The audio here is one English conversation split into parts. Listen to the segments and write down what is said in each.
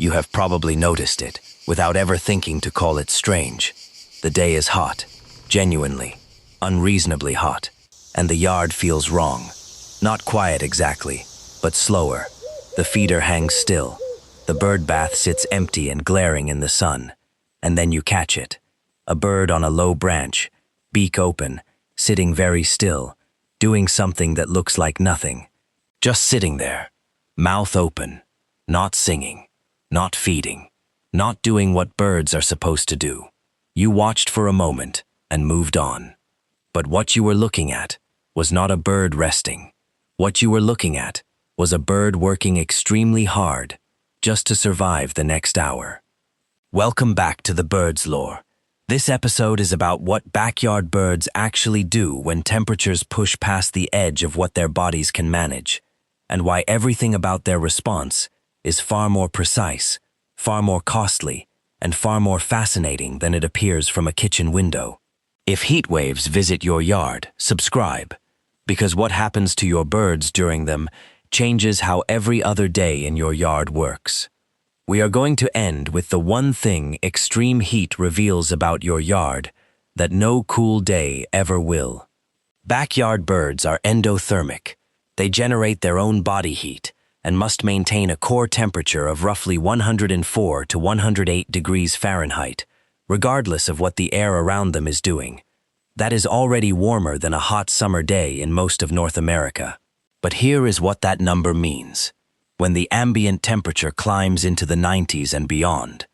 You have probably noticed it, without ever thinking to call it strange. The day is hot, genuinely, unreasonably hot, and the yard feels wrong. Not quiet exactly, but slower. The feeder hangs still. The bird bath sits empty and glaring in the sun. And then you catch it. A bird on a low branch, beak open, sitting very still, doing something that looks like nothing. Just sitting there, mouth open, not singing, not feeding, not doing what birds are supposed to do. You watched for a moment and moved on. But what you were looking at was not a bird resting. What you were looking at was a bird working extremely hard just to survive the next hour. Welcome back to the Birds Lore. This episode is about what backyard birds actually do when temperatures push past the edge of what their bodies can manage, and why everything about their response is far more precise, far more costly, and far more fascinating than it appears from a kitchen window. If heat waves visit your yard, subscribe, because what happens to your birds during them changes how every other day in your yard works. We are going to end with the one thing extreme heat reveals about your yard that no cool day ever will. Backyard birds are endothermic. They generate their own body heat and must maintain a core temperature of roughly 104 to 108 degrees Fahrenheit, regardless of what the air around them is doing. That is already warmer than a hot summer day in most of North America. But here is what that number means. When the ambient temperature climbs into the 90s and beyond,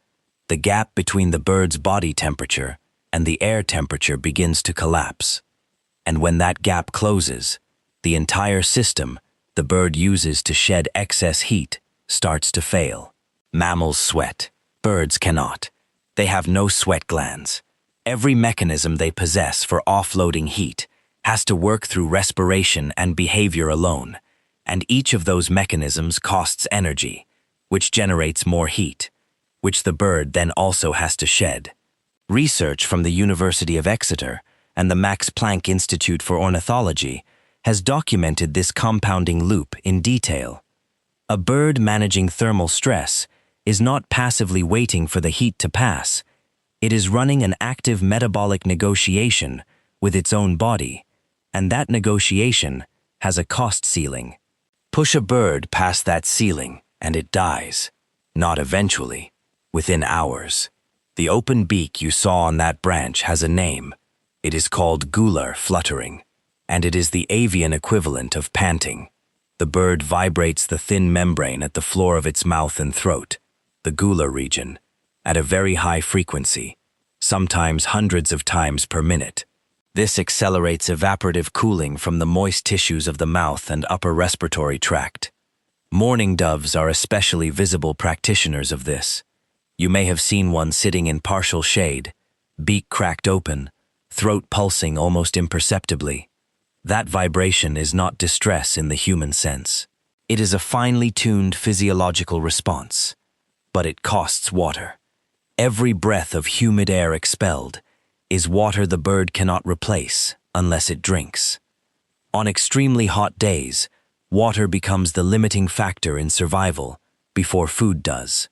the gap between the bird's body temperature and the air temperature begins to collapse. And when that gap closes, the entire system the bird uses to shed excess heat starts to fail. Mammals sweat. Birds cannot. They have no sweat glands. Every mechanism they possess for offloading heat has to work through respiration and behavior alone, and each of those mechanisms costs energy, which generates more heat, which the bird then also has to shed. Research from the University of Exeter and the Max Planck Institute for Ornithology has documented this compounding loop in detail. A bird managing thermal stress is not passively waiting for the heat to pass. It is running an active metabolic negotiation with its own body, and that negotiation has a cost ceiling. Push a bird past that ceiling and it dies. Not eventually, within hours. The open beak you saw on that branch has a name. It is called Gular fluttering, and it is the avian equivalent of panting. The bird vibrates the thin membrane at the floor of its mouth and throat, the gular region, at a very high frequency, sometimes hundreds of times per minute. This accelerates evaporative cooling from the moist tissues of the mouth and upper respiratory tract. Mourning doves are especially visible practitioners of this. You may have seen one sitting in partial shade, beak cracked open, throat pulsing almost imperceptibly. That vibration is not distress in the human sense. It is a finely tuned physiological response. But it costs water. Every breath of humid air expelled is water the bird cannot replace unless it drinks. On extremely hot days, water becomes the limiting factor in survival before food does.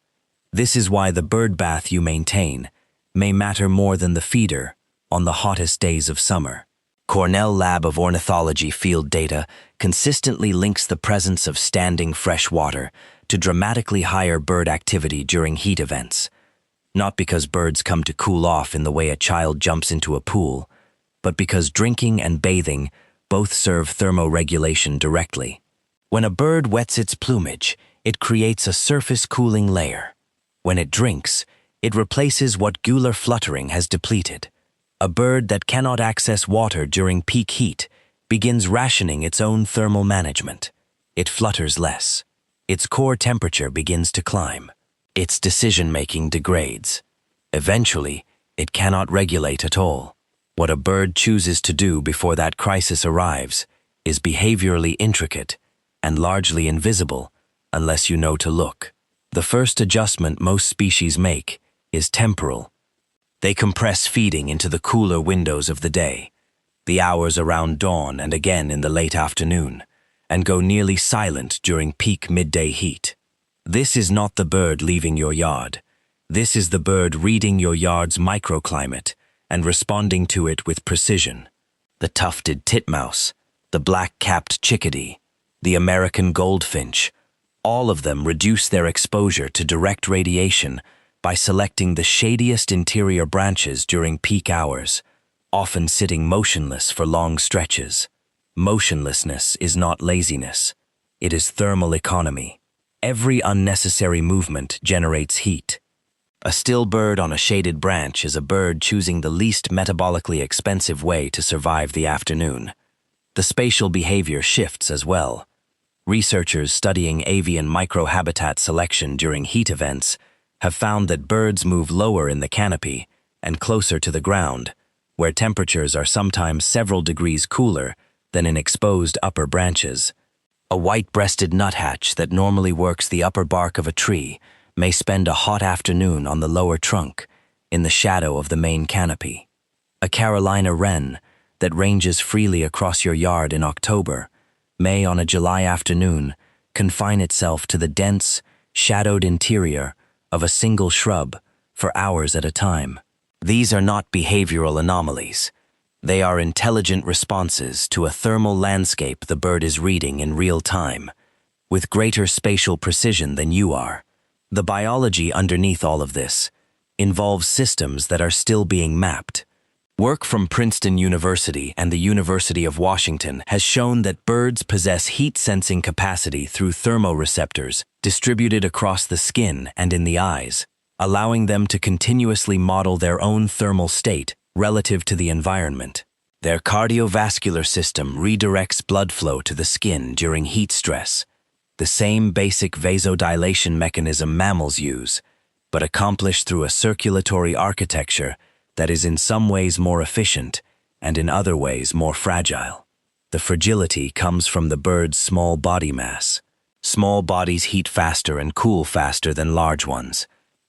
This is why the bird bath you maintain may matter more than the feeder on the hottest days of summer. Cornell Lab of Ornithology field data consistently links the presence of standing fresh water to dramatically higher bird activity during heat events. Not because birds come to cool off in the way a child jumps into a pool, but because drinking and bathing both serve thermoregulation directly. When a bird wets its plumage, it creates a surface cooling layer. When it drinks, it replaces what Gular fluttering has depleted. A bird that cannot access water during peak heat begins rationing its own thermal management. It flutters less. Its core temperature begins to climb. Its decision-making degrades. Eventually, it cannot regulate at all. What a bird chooses to do before that crisis arrives is behaviorally intricate and largely invisible unless you know to look. The first adjustment most species make is temporal. They compress feeding into the cooler windows of the day, the hours around dawn and again in the late afternoon, and go nearly silent during peak midday heat. This is not the bird leaving your yard. This is the bird reading your yard's microclimate and responding to it with precision. The tufted titmouse, the black-capped chickadee, the American goldfinch, all of them reduce their exposure to direct radiation by selecting the shadiest interior branches during peak hours, often sitting motionless for long stretches. Motionlessness is not laziness. It is thermal economy. Every unnecessary movement generates heat. A still bird on a shaded branch is a bird choosing the least metabolically expensive way to survive the afternoon. The spatial behavior shifts as well. Researchers studying avian microhabitat selection during heat events have found that birds move lower in the canopy and closer to the ground, where temperatures are sometimes several degrees cooler than in exposed upper branches. A white-breasted nuthatch that normally works the upper bark of a tree may spend a hot afternoon on the lower trunk, in the shadow of the main canopy. A Carolina wren that ranges freely across your yard in October may, on a July afternoon, confine itself to the dense, shadowed interior of a single shrub for hours at a time. These are not behavioral anomalies. They are intelligent responses to a thermal landscape the bird is reading in real time, with greater spatial precision than you are. The biology underneath all of this involves systems that are still being mapped. Work from Princeton University and the University of Washington has shown that birds possess heat-sensing capacity through thermoreceptors distributed across the skin and in the eyes, allowing them to continuously model their own thermal state relative to the environment. Their cardiovascular system redirects blood flow to the skin during heat stress, the same basic vasodilation mechanism mammals use, but accomplished through a circulatory architecture that is in some ways more efficient and in other ways more fragile. The fragility comes from the bird's small body mass. Small bodies heat faster and cool faster than large ones.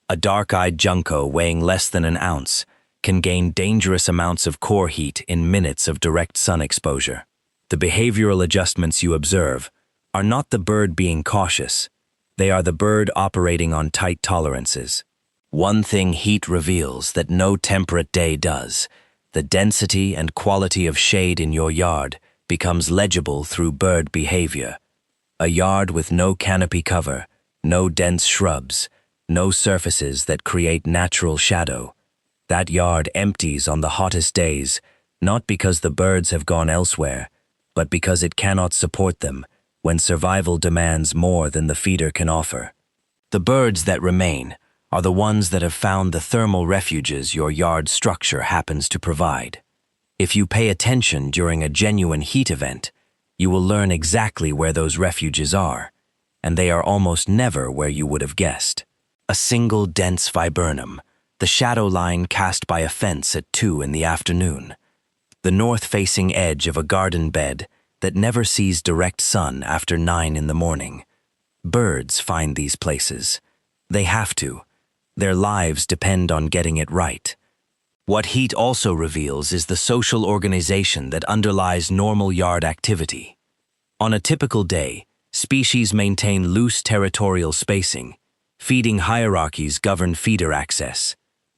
A dark-eyed junco weighing less than an ounce can gain dangerous amounts of core heat in minutes of direct sun exposure. The behavioral adjustments you observe are not the bird being cautious. They are the bird operating on tight tolerances. One thing heat reveals that no temperate day does: the density and quality of shade in your yard becomes legible through bird behavior. A yard with no canopy cover, no dense shrubs, no surfaces that create natural shadow. That yard empties on the hottest days, not because the birds have gone elsewhere, but because it cannot support them when survival demands more than the feeder can offer. The birds that remain are the ones that have found the thermal refuges your yard structure happens to provide. If you pay attention during a genuine heat event, you will learn exactly where those refuges are, and they are almost never where you would have guessed. A single dense viburnum, the shadow line cast by a fence at 2 in the afternoon, the north-facing edge of a garden bed that never sees direct sun after 9 in the morning. Birds find these places. They have to. Their lives depend on getting it right. What heat also reveals is the social organization that underlies normal yard activity. On a typical day, species maintain loose territorial spacing, feeding hierarchies govern feeder access,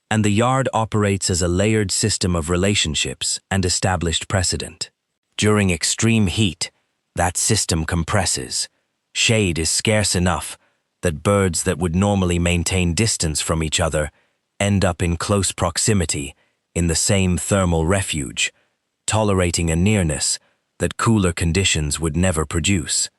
and the yard operates as a layered system of relationships and established precedent. During extreme heat, that system compresses. Shade is scarce enough that birds that would normally maintain distance from each other end up in close proximity in the same thermal refuge, tolerating a nearness that cooler conditions would never produce.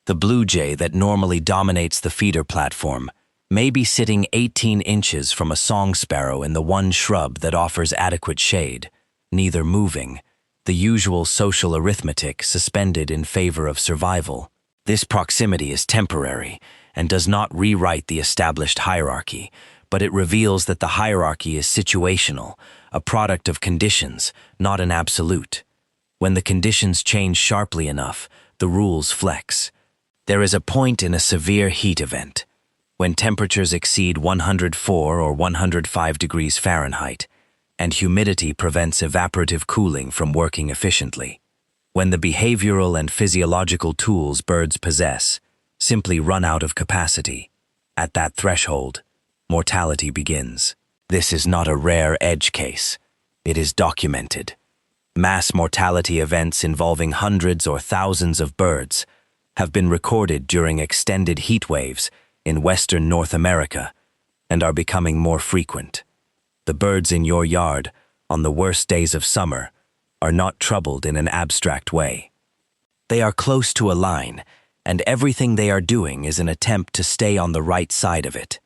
The blue jay that normally dominates the feeder platform may be sitting 18 inches from a song sparrow in the one shrub that offers adequate shade, neither moving, the usual social arithmetic suspended in favor of survival. This proximity is temporary and does not rewrite the established hierarchy, but it reveals that the hierarchy is situational, a product of conditions, not an absolute. When the conditions change sharply enough, the rules flex. There is a point in a severe heat event, when temperatures exceed 104 or 105 degrees Fahrenheit, and humidity prevents evaporative cooling from working efficiently. When the behavioral and physiological tools birds possess simply run out of capacity. At that threshold, mortality begins. This is not a rare edge case. It is documented. Mass mortality events involving hundreds or thousands of birds have been recorded during extended heat waves in Western North America and are becoming more frequent. The birds in your yard, on the worst days of summer, are not troubled in an abstract way. They are close to a line, and everything they are doing is an attempt to stay on the right side of it.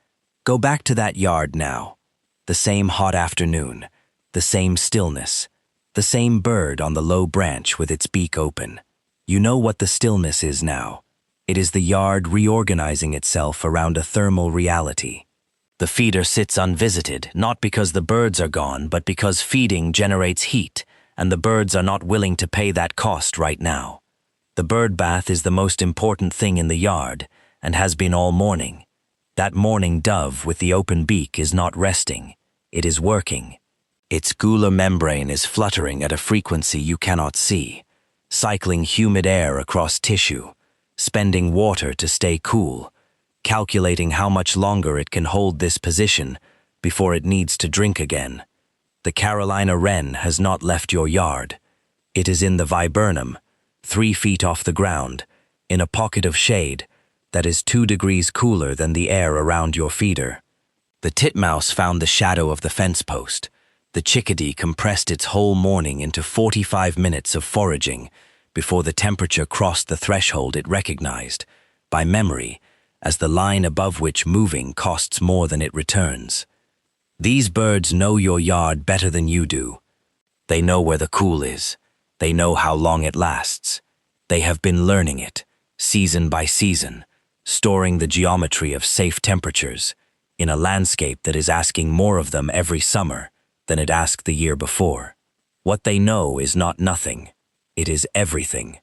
Go back to that yard now. The same hot afternoon, the same stillness, the same bird on the low branch with its beak open. You know what the stillness is now. It is the yard reorganizing itself around a thermal reality. The feeder sits unvisited, not because the birds are gone, but because feeding generates heat, and the birds are not willing to pay that cost right now. The bird bath is the most important thing in the yard, and has been all morning. That morning dove with the open beak is not resting. It is working. Its gular membrane is fluttering at a frequency you cannot see, cycling humid air across tissue, spending water to stay cool, calculating how much longer it can hold this position before it needs to drink again. The Carolina wren has not left your yard. It is in the viburnum, 3 feet off the ground, in a pocket of shade that is 2 degrees cooler than the air around your feeder. The titmouse found the shadow of the fence post. The chickadee compressed its whole morning into 45 minutes of foraging before the temperature crossed the threshold it recognized, by memory, as the line above which moving costs more than it returns. These birds know your yard better than you do. They know where the cool is. They know how long it lasts. They have been learning it, season by season, storing the geometry of safe temperatures in a landscape that is asking more of them every summer than it asked the year before. What they know is not nothing. It is everything.